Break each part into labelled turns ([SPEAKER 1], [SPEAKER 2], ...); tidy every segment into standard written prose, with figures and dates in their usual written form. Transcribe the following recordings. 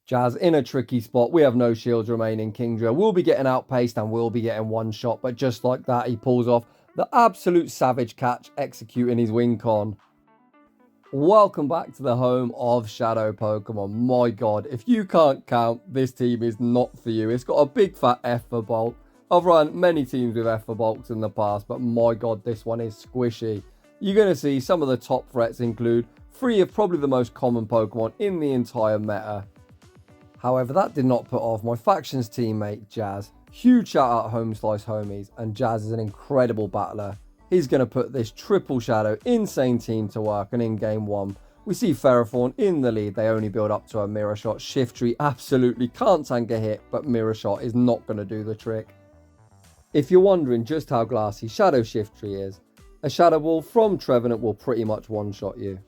[SPEAKER 1] Jazz in a tricky spot. We have no shields remaining. Kingdra will be getting outpaced and will be getting one shot. But just like that, he pulls off the absolute savage catch, executing his win con. Welcome back to the home of Shadow Pokemon. My god, if you can't count, this team is not for you. It's got a big fat F for bulk. I've run many teams with F for bulks in the past, but my god, this one is squishy. You're going to see some of the top threats include 3 of probably the most common Pokemon in the entire meta. However, that did not put off my faction's teammate, Jazz. Huge shout out Home Slice homies, and Jazz is an incredible battler. He's going to put this triple shadow insane team to work, and in game 1, we see Ferrothorn in the lead. They only build up to a mirror shot. Shiftry absolutely can't tank a hit, but mirror shot is not going to do the trick. If you're wondering just how glassy Shadow Shiftry is, a Shadow Ball from Trevenant will pretty much one-shot you.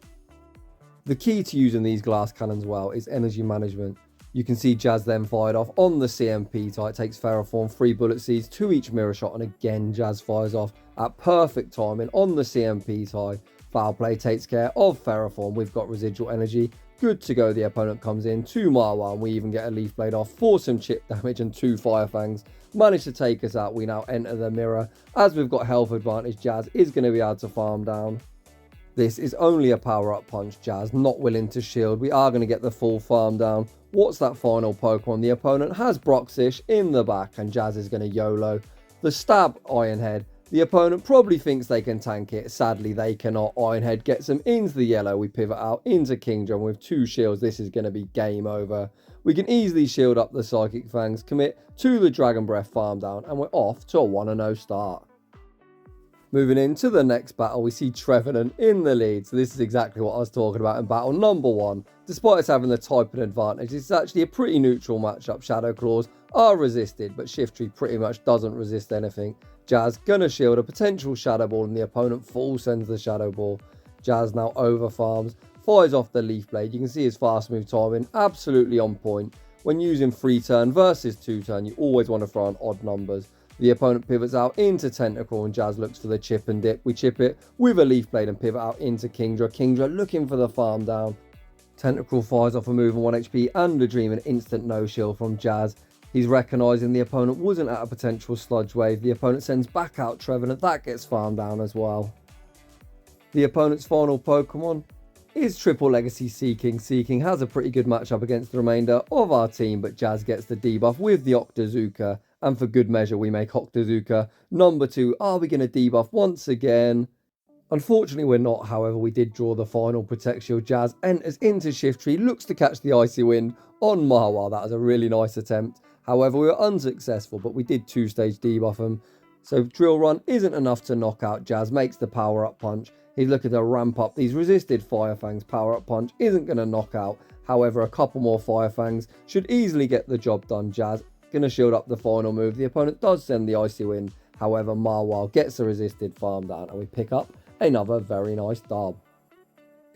[SPEAKER 1] The key to using these glass cannons well is energy management. You can see Jazz then fired off on the CMP type, takes Ferrothorn, 3 bullet seeds to each mirror shot, and again Jazz fires off at perfect timing on the CMP type. Foul play takes care of Ferrothorn. We've got residual energy, good to go. The opponent comes in to Mawile, and we even get a Leaf Blade off for some chip damage, and 2 Fire Fangs manage to take us out. We now enter the mirror. As we've got health advantage, Jazz is going to be able to farm down. This is only a power-up punch. Jazz not willing to shield. We are going to get the full farm down. What's that final Pokemon? The opponent has Broxish in the back, and Jazz is going to YOLO the stab Ironhead. The opponent probably thinks they can tank it. Sadly, they cannot. Ironhead gets them into the yellow. We pivot out into Kingdra, and with 2 shields, this is going to be game over. We can easily shield up the Psychic Fangs, commit to the Dragon Breath farm down, and we're off to a 1-0 start. Moving into the next battle, we see Trevenant in the lead. So this is exactly what I was talking about in battle number 1. Despite us having the typing advantage, it's actually a pretty neutral matchup. Shadow Claws are resisted, but Shiftry pretty much doesn't resist anything. Jazz gonna shield a potential Shadow Ball, and the opponent full sends the Shadow Ball. Jazz now over farms, fires off the Leaf Blade. You can see his fast move timing, absolutely on point. When using 3 turn versus 2 turn, you always want to throw on odd numbers. The opponent pivots out into Tentacle, and Jazz looks for the chip and dip. We chip it with a Leaf Blade and pivot out into Kingdra. Kingdra looking for the farm down. Tentacle fires off a move on 1 HP and a Dream, an instant no shield from Jazz. He's recognising the opponent wasn't at a potential Sludge Wave. The opponent sends back out Trevenant. That gets farmed down as well. The opponent's final Pokemon is Triple Legacy Seeking. Seeking has a pretty good matchup against the remainder of our team, but Jazz gets the debuff with the Octazooka. And for good measure, we make Octazooka number 2. Are we going to debuff once again? Unfortunately, we're not. However, we did draw the final Protect Shield. Jazz enters into Shiftry, looks to catch the Icy Wind on Mawile. That was a really nice attempt. However, we were unsuccessful, but we did 2-stage debuff him. So Drill Run isn't enough to knock out Jazz. Makes the power-up punch. He's looking to ramp up these resisted Fire Fangs. Power-up punch isn't going to knock out. However, a couple more Fire Fangs should easily get the job done. Jazz going to shield up the final move. The opponent does send the Icy Wind. However, Mawile gets a resisted farm down, and we pick up another very nice dub.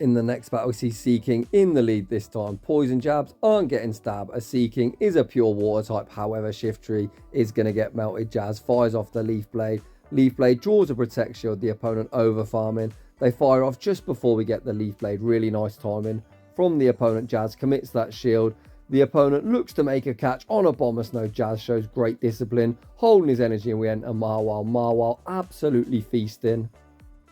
[SPEAKER 1] In the next battle, we see Seeking in the lead this time. Poison jabs aren't getting stabbed, as Seeking is a pure water type. However, Shiftry is going to get melted. Jazz fires off the Leaf Blade. Leaf Blade draws a Protect Shield. The opponent over farming. They fire off just before we get the Leaf Blade. Really nice timing from the opponent. Jazz commits that shield. The opponent looks to make a catch on a Bomber Snow. Jazz shows great discipline, holding his energy, and we enter Mawile. Mawile absolutely feasting.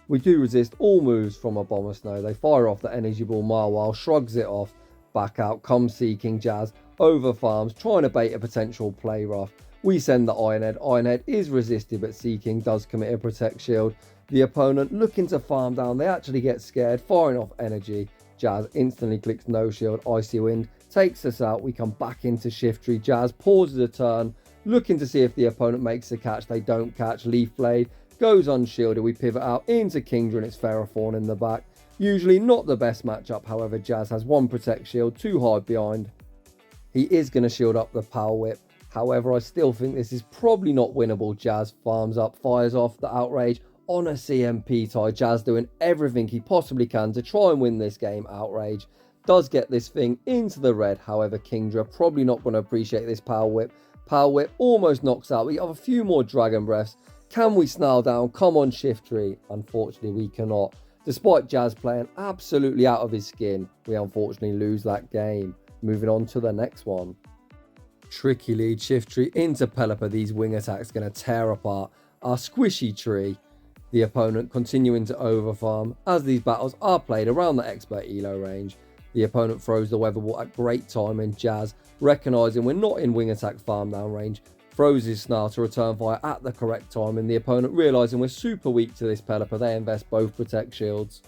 [SPEAKER 1] We do resist all moves from a Bomber Snow. They fire off the Energy Ball. Mawile shrugs it off. Back out comes Seeking. Jazz over farms, trying to bait a potential play rough. We send the Ironhead. Ironhead is resisted, but Seeking does commit a Protect Shield. The opponent looking to farm down. They actually get scared, firing off energy. Jazz instantly clicks no shield. Icy Wind takes us out. We come back into Shiftry. Jazz pauses a turn, looking to see if the opponent makes a catch. They don't catch. Leaf Blade goes unshielded. We pivot out into Kingdra, and it's Ferrothorn in the back. Usually not the best matchup. However, Jazz has 1 Protect Shield, 2 hide behind. He is going to shield up the Power Whip. However, I still think this is probably not winnable. Jazz farms up, fires off the Outrage on a CMP tie. Jazz doing everything he possibly can to try and win this game. Outrage does get this thing into the red. However, Kingdra probably not going to appreciate this Power Whip. Power Whip almost knocks out. We have a few more Dragon Breaths. Can we Snarl down? Come on, Shiftry. Unfortunately, we cannot. Despite Jazz playing absolutely out of his skin, we unfortunately lose that game. Moving on to the next one. Tricky lead Shiftry into Pelipper. These wing attacks going to tear apart our squishy tree. The opponent continuing to overfarm as these battles are played around the expert elo range. The opponent throws the weather ball at great timing. Jazz, recognising we're not in wing attack farm down range, throws his Snarl to return fire at the correct time, and the opponent realising we're super weak to this Pelipper, they invest both protect shields.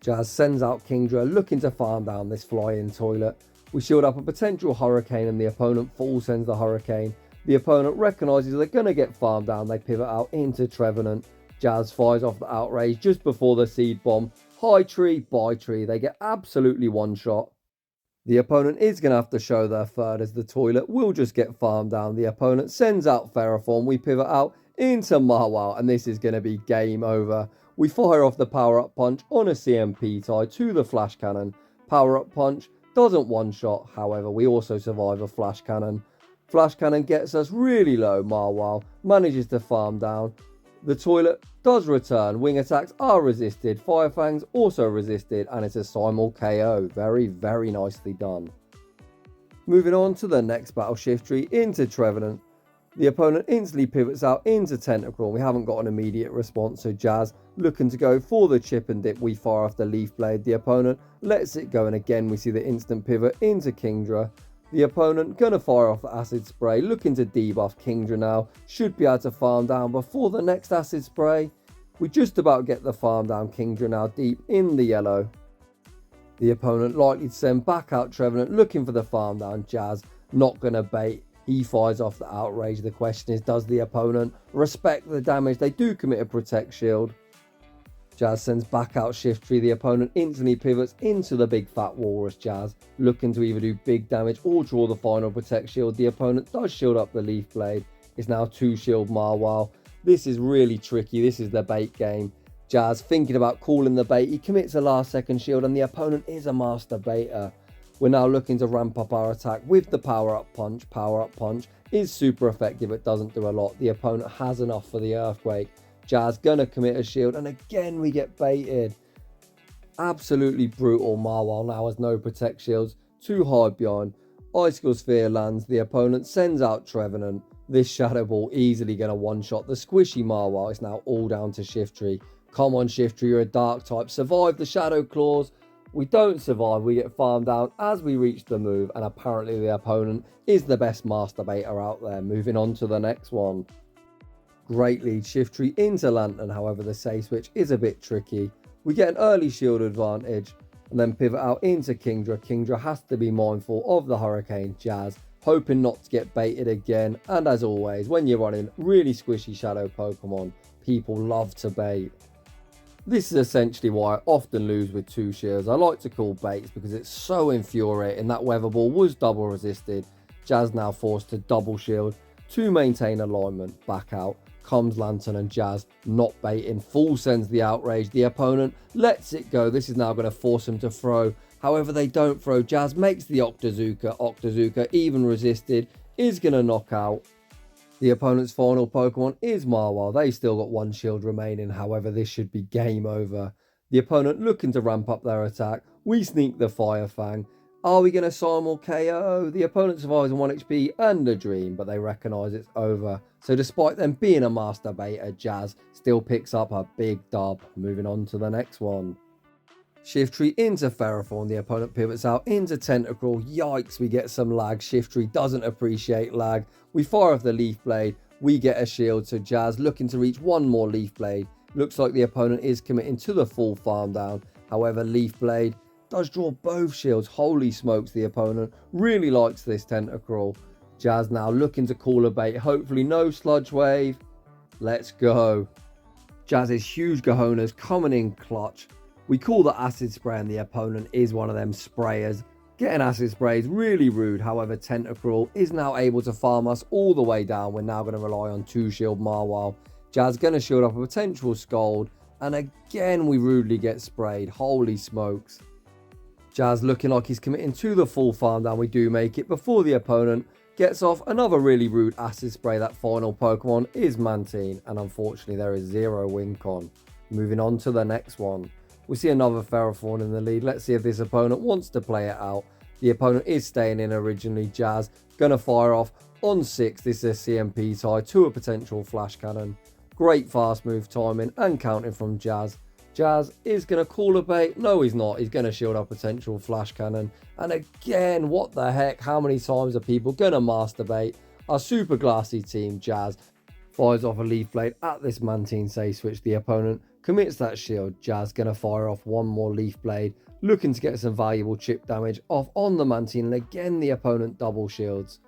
[SPEAKER 1] Jazz sends out Kingdra looking to farm down this fly-in toilet. We shield up a potential hurricane and the opponent full sends the hurricane. The opponent recognises they're going to get farmed down, they pivot out into Trevenant. Jazz fires off the outrage just before the seed bomb. High tree, by tree, they get absolutely one shot. The opponent is going to have to show their third as the toilet will just get farmed down. The opponent sends out Ferrothorn, we pivot out into Mawile and this is going to be game over. We fire off the power up punch on a CMP tie to the flash cannon. Power up punch doesn't one shot, however we also survive a flash cannon. Flash cannon gets us really low. Mawile manages to farm down. The toilet does return. Wing attacks are resisted. Fire fangs also resisted. And it's a simul KO. Very, very nicely done. Moving on to the next battle, Shiftry into Trevenant. The opponent instantly pivots out into Tentacle. We haven't got an immediate response. So Jazz looking to go for the chip and dip. We fire off the Leaf Blade. The opponent lets it go. And again, we see the instant pivot into Kingdra. The opponent gonna fire off the acid spray, looking to debuff Kingdra now. Should be able to farm down before the next acid spray. We just about get the farm down. Kingdra now deep in the yellow. The opponent likely to send back out Trevenant looking for the farm down. Jazz not gonna bait. He fires off the outrage. The question is, does the opponent respect the damage? They do commit a protect shield. Jazz sends back out Shiftry. The opponent instantly pivots into the big fat walrus. Jazz looking to either do big damage or draw the final protect shield. The opponent does shield up the Leaf Blade. It's now 2 shield Mawile. This is really tricky. This is the bait game. Jazz thinking about calling the bait. He commits a last second shield and the opponent is a master baiter. We're now looking to ramp up our attack with the power up punch. Power up punch is super effective. It doesn't do a lot. The opponent has enough for the earthquake. Jazz gonna commit a shield and again we get baited. Absolutely brutal. Mawile now has no protect shields. Too hard behind. Icicle Sphere lands. The opponent sends out Trevenant. This Shadow Ball easily gonna one shot the squishy Mawile. It's now all down to Shiftry. Come on Shiftry, you're a dark type. Survive the Shadow Claws. We don't survive. We get farmed down as we reach the move and apparently the opponent is the best master baiter out there. Moving on to the next one. Great lead Shiftry into Lantern, however the save switch is a bit tricky. We get an early shield advantage and then pivot out into Kingdra. Kingdra has to be mindful of the Hurricane. Jazz hoping not to get baited again, and as always when you're running really squishy shadow Pokemon, people love to bait. This is essentially why I often lose with 2 shields. I like to call baits because it's so infuriating. That weather ball was double resisted. Jazz now forced to double shield to maintain alignment. Back out comes Lantern and Jazz not baiting. Full sends the outrage. The opponent lets it go. This is now going to force him to throw. However, they don't throw. Jazz makes the Octazooka. Octazooka, even resisted, is going to knock out. The opponent's final Pokemon is Mawile. They still got 1 shield remaining. However, this should be game over. The opponent looking to ramp up their attack. We sneak the Fire Fang. Are we going to simul KO? The opponent survives on 1 HP and a dream, but they recognise it's over. So despite them being a master baiter, Jazz still picks up a big dub. Moving on to the next one. Shiftry into Ferrothorn. The opponent pivots out into Tentacle. Yikes, we get some lag. Shiftry doesn't appreciate lag. We fire off the Leaf Blade. We get a shield. So Jazz looking to reach 1 more Leaf Blade. Looks like the opponent is committing to the full farm down. However, Leaf Blade does draw both shields. Holy smokes, the opponent really likes this Tentacle. Jazz now looking to call a bait. Hopefully no Sludge Wave. Let's go. Jazz's huge Gahonas coming in clutch. We call the acid spray and the opponent is one of them sprayers. Getting acid spray is really rude. However, Tentacle is now able to farm us all the way down. We're now going to rely on 2 shield Mawile. Jazz going to shield up a potential Scald. And again, we rudely get sprayed. Holy smokes. Jazz looking like he's committing to the full farm down. We do make it before the opponent gets off another really rude acid spray. That final Pokemon is Mantine. And unfortunately, there is 0 win con. Moving on to the next one. We see another Ferrothorn in the lead. Let's see if this opponent wants to play it out. The opponent is staying in originally. Jazz gonna fire off on 6. This is a CMP tie to a potential flash cannon. Great fast move timing and counting from Jazz. Jazz is going to call a bait. No, he's not. He's going to shield our potential flash cannon. And again, what the heck? How many times are people going to masturbate? Our super glassy team, Jazz, fires off a leaf blade at this Mantine save switch. The opponent commits that shield. Jazz going to fire off one more leaf blade, looking to get some valuable chip damage off on the Mantine. And again, the opponent double shields.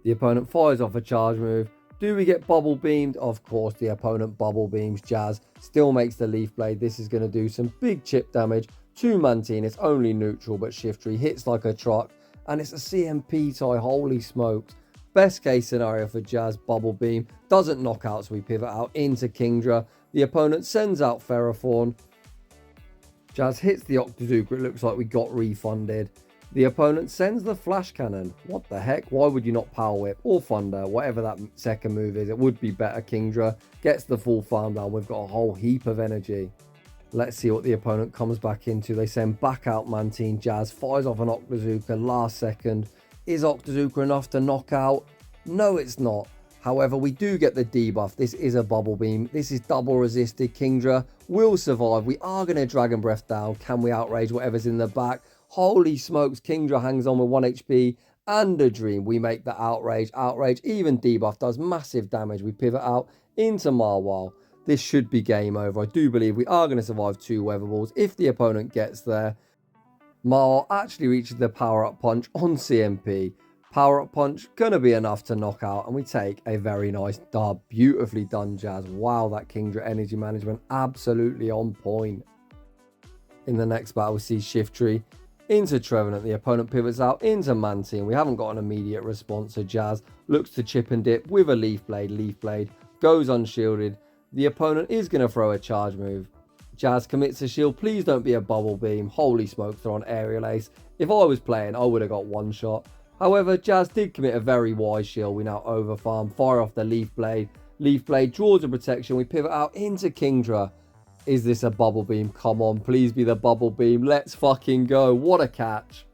[SPEAKER 1] The opponent fires off a charge move. Do we get bubble beamed? Of course, the opponent bubble beams. Jazz still makes the leaf blade. This is going to do some big chip damage to Mantine. It's only neutral, but Shiftry hits like a truck. And it's a CMP tie. Holy smokes. Best case scenario for Jazz. Bubble beam. Doesn't knock out, so we pivot out into Kingdra. The opponent sends out Ferrothorn. Jazz hits the Octazooka. It looks like we got refunded. The opponent sends the flash cannon. What the heck? Why would you not power whip or thunder? Whatever that second move is, it would be better. Kingdra gets the full farm down. We've got a whole heap of energy. Let's see what the opponent comes back into. They send back out Mantine. Jazz fires off an Octazooka last second. Is Octazooka enough to knock out? No, it's not. However, we do get the debuff. This is a bubble beam. This is double resisted. Kingdra will survive. We are going to Dragon Breath down. Can we outrage whatever's in the back? Holy smokes, Kingdra hangs on with 1 HP and a dream. We make the outrage. Outrage, even debuff, does massive damage. We pivot out into Mawile. This should be game over. I do believe we are going to survive 2 weather balls if the opponent gets there. Mawile actually reaches the power-up punch on CMP. Power-up punch, going to be enough to knock out, and we take a very nice dub. Beautifully done, Jazz. Wow, that Kingdra energy management, absolutely on point. In the next battle, we see Shiftry into Trevenant. The opponent pivots out into Mantine. We haven't got an immediate response, so Jazz looks to chip and dip with a leaf blade. Leaf blade goes unshielded. The opponent is going to throw a charge move. Jazz commits a shield. Please don't be a bubble beam. Holy smokes, they're on aerial ace. If I was playing, I would have got one shot. However, Jazz did commit a very wise shield. We now overfarm, fire off the leaf blade. Leaf blade draws a protection. We pivot out into Kingdra. Is this a bubble beam? Come on, please be the bubble beam. Let's fucking go. What a catch.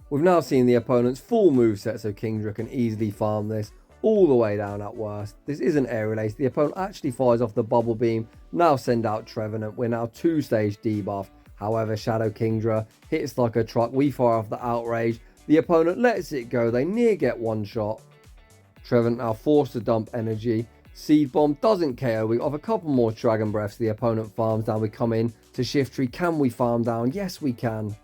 [SPEAKER 1] We've now seen the opponent's full moveset, so Kingdra can easily farm this all the way down at worst. This isn't aerial ace. The opponent actually fires off the bubble beam. Now send out Trevenant. We're now 2-stage debuff. However, Shadow Kingdra hits like a truck. We fire off the outrage. The opponent lets it go. They near get one shot. Trevenant now forced to dump energy. Seed Bomb doesn't KO. We have a couple more Dragon Breaths. The opponent farms down. We come in to Shiftry. Can we farm down? Yes, we can.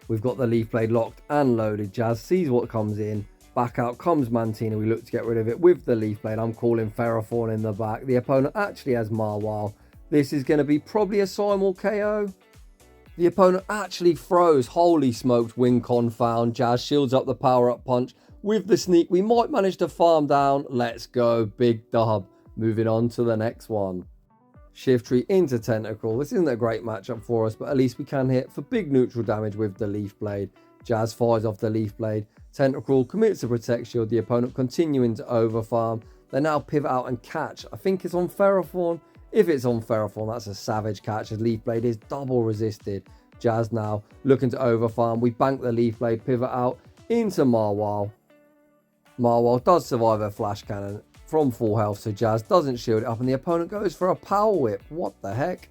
[SPEAKER 1] We've got the Leaf Blade locked and loaded. Jazz sees what comes in. Back out comes Mantine, and we look to get rid of it with the Leaf Blade. I'm calling Ferrothorn in the back. The opponent actually has Mawile. This is going to be probably a simul KO. The opponent actually froze. Holy smokes, win con found. Jazz shields up the power-up punch. With the sneak, we might manage to farm down. Let's go. Big dub. Moving on to the next one. Shiftry into Tentacle. This isn't a great matchup for us, but at least we can hit for big neutral damage with the Leaf Blade. Jazz fires off the Leaf Blade. Tentacle commits a Protect Shield. The opponent continuing to overfarm. They now pivot out and catch. I think it's on Ferrothorn. If it's on Ferrothorn, that's a savage catch, as Leaf Blade is double resisted. Jazz now looking to overfarm. We bank the Leaf Blade, pivot out into Mawile. Mawile does survive a flash cannon from full health, so Jazz doesn't shield it up, and the opponent goes for a power whip. What the heck?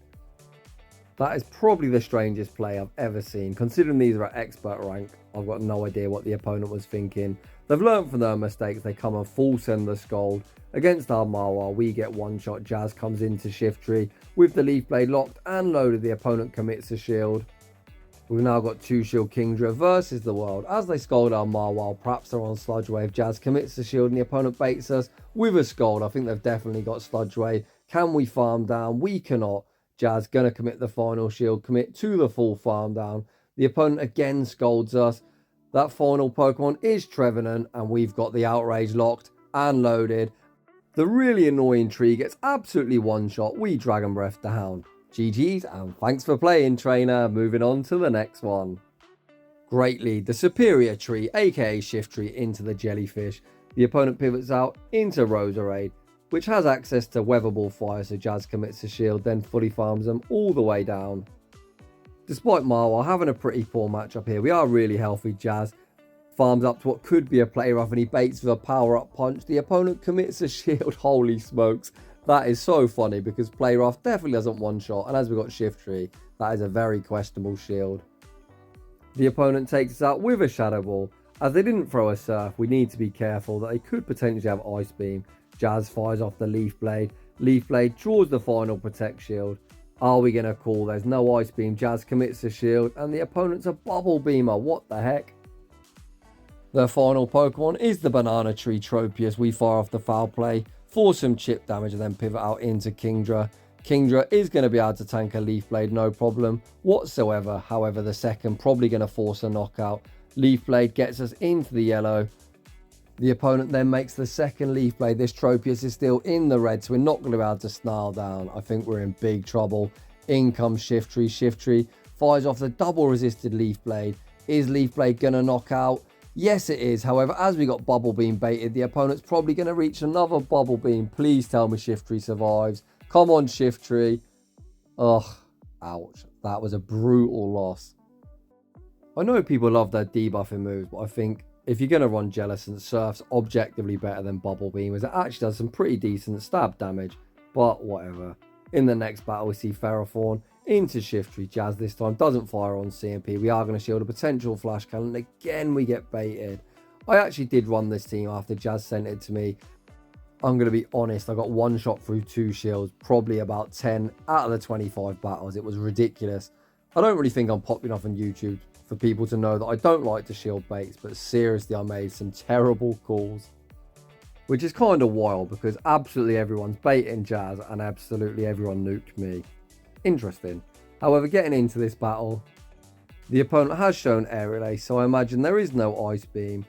[SPEAKER 1] That is probably the strangest play I've ever seen. Considering these are at expert rank, I've got no idea what the opponent was thinking. They've learned from their mistakes. They come and full send the Scold. Against our Mawile, we get one shot. Jazz comes into Shiftry with the Leaf Blade locked and loaded. The opponent commits a shield. We've now got 2 shield Kingdra versus the world. As they Scold our Mawile, perhaps they're on Sludge Wave. Jazz commits the shield and the opponent baits us with a Scold. I think they've definitely got Sludge Wave. Can we farm down? We cannot. Jazz going to commit the final shield, commit to the full farm down. The opponent again Scolds us. That final Pokemon is Trevenant, and we've got the Outrage locked and loaded. The really annoying tree gets absolutely one shot. We Dragon Breath down. GG's and thanks for playing, trainer. Moving on to the next one. Great lead. The superior tree, aka Shiftry, into the Jellyfish. The opponent pivots out into Roserade, which has access to Weather Ball Fire, so Jazz commits a shield, then fully farms them all the way down. Despite Mawile having a pretty poor matchup here, we are really healthy. Jazz farms up to what could be a play rough and he baits with a power-up punch. The opponent commits a shield. Holy smokes. That is so funny because play rough definitely doesn't one-shot. And as we've got Shiftry, that is a very questionable shield. The opponent takes us out with a Shadow Ball. As they didn't throw a Surf, we need to be careful that they could potentially have Ice Beam. Jazz fires off the Leaf Blade. Leaf Blade draws the final Protect Shield. Are we going to call? There's no Ice Beam. Jazz commits a shield and the opponent's a Bubble Beamer. What the heck? Their final Pokemon is the Banana Tree Tropius. We fire off the Foul Play, force some chip damage and then pivot out into Kingdra. Kingdra is going to be able to tank a Leaf Blade, no problem whatsoever. However, the second probably going to force a knockout. Leaf Blade gets us into the yellow. The opponent then makes the second Leaf Blade. This Tropius is still in the red, so we're not going to be able to Snarl down. I think we're in big trouble. In comes Shiftry. Shiftry fires off the double resisted Leaf Blade. Is Leaf Blade going to knock out? Yes, it is. However, as we got Bubble Beam baited, the opponent's probably going to reach another Bubble Beam. Please tell me Shiftry survives. Come on, Shiftry. Ugh, ouch. That was a brutal loss. I know people love their debuffing moves, but I think if you're going to run Jellicent, Surf's objectively better than Bubble Beam, as it actually does some pretty decent stab damage, but whatever. In the next battle, we see Ferrothorn into Shiftry. Jazz this time doesn't fire on CMP. We are going to shield a potential Flash Cannon. Again, we get baited. I actually did run this team after Jazz sent it to me. I'm going to be honest, I got one shot through 2 shields, probably about 10 out of the 25 battles. It was ridiculous. I don't really think I'm popular enough on YouTube for people to know that I don't like to shield baits, but seriously, I made some terrible calls. Which is kind of wild because absolutely everyone's baiting Jazz and absolutely everyone nuked me. Interesting. However, getting into this battle, the opponent has shown Aerial Ace, so I imagine there is no Ice Beam.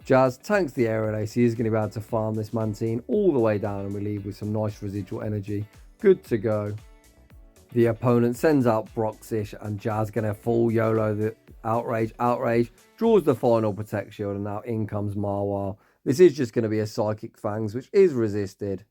[SPEAKER 1] Jazz tanks the Aerial Ace. He is going to be able to farm this Mantine all the way down and we leave with some nice residual energy. Good to go. The opponent sends out Broxish and Jazz going to full YOLO the Outrage, draws the final Protect Shield and now in comes Mawile. This is just going to be a Psychic Fangs, which is resisted.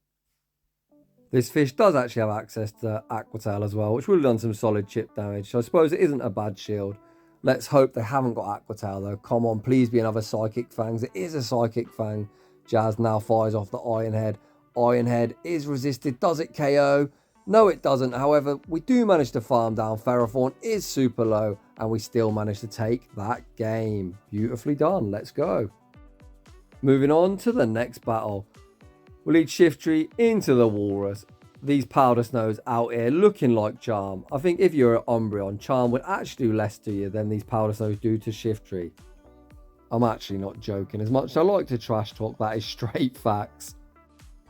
[SPEAKER 1] This fish does actually have access to Aqua Tail as well, which would have done some solid chip damage. So I suppose it isn't a bad shield. Let's hope they haven't got Aqua Tail though. Come on, please be another Psychic Fangs. It is a Psychic Fang. Jazz now fires off the Iron Head. Iron Head is resisted. Does it KO? No, it doesn't. However, we do manage to farm down. Ferrothorn is super low and we still manage to take that game. Beautifully done. Let's go. Moving on to the next battle. We'll lead Shiftry into the Walrus. These Powder Snows out here looking like Charm. I think if you're an Umbreon, Charm would actually do less to you than these Powder Snows do to Shiftry. I'm actually not joking. As much as I like to trash talk, that is straight facts.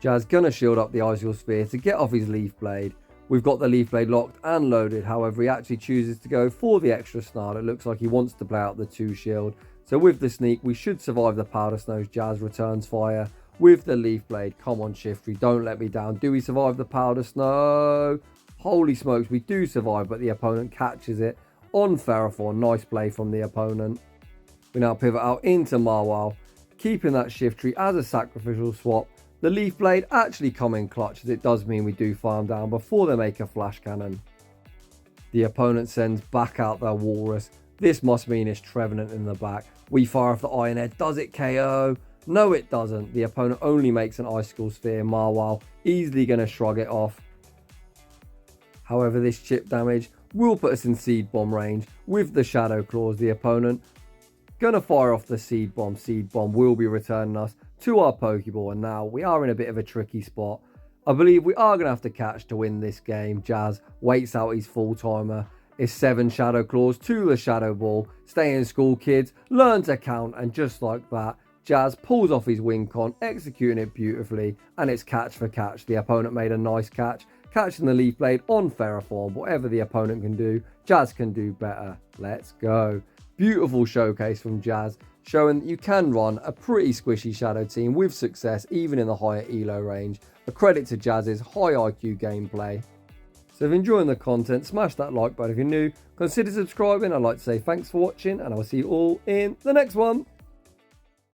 [SPEAKER 1] Jazz gonna shield up the Icicle Sphere to get off his Leaf Blade. We've got the Leaf Blade locked and loaded. However, he actually chooses to go for the extra Snarl. It looks like he wants to play out the 2 shield. So with the sneak, we should survive the Powder Snows. Jazz returns fire with the Leaf Blade. Come on, Shiftry, don't let me down. Do we survive the Powder Snow? Holy smokes, we do survive, but the opponent catches it on Ferrothorn. Nice play from the opponent. We now pivot out into Mawile, keeping that Shiftry as a sacrificial swap. The Leaf Blade actually come in clutch, as it does mean we do farm down before they make a Flash Cannon. The opponent sends back out their Walrus. This must mean it's Trevenant in the back. We fire off the Iron Head. Does it KO? No, it doesn't. The opponent only makes an Icicle Sphere. Mawile easily going to shrug it off. However, this chip damage will put us in Seed Bomb range with the Shadow Claws. The opponent going to fire off the Seed Bomb. Seed Bomb will be returning us to our Pokeball. And now we are in a bit of a tricky spot. I believe we are going to have to catch to win this game. Jazz waits out his full timer. It's 7 Shadow Claws to the Shadow Ball. Stay in school, kids. Learn to count. And just like that, Jazz pulls off his wing con, executing it beautifully. And it's catch for catch. The opponent made a nice catch, catching the Leaf Blade on Ferrothorn. Whatever the opponent can do, Jazz can do better. Let's go. Beautiful showcase from Jazz, showing that you can run a pretty squishy Shadow team with success, even in the higher ELO range. A credit to Jazz's high IQ gameplay. So if you're enjoying the content, smash that like button. If you're new, consider subscribing. I'd like to say thanks for watching, and I'll see you all in the next one.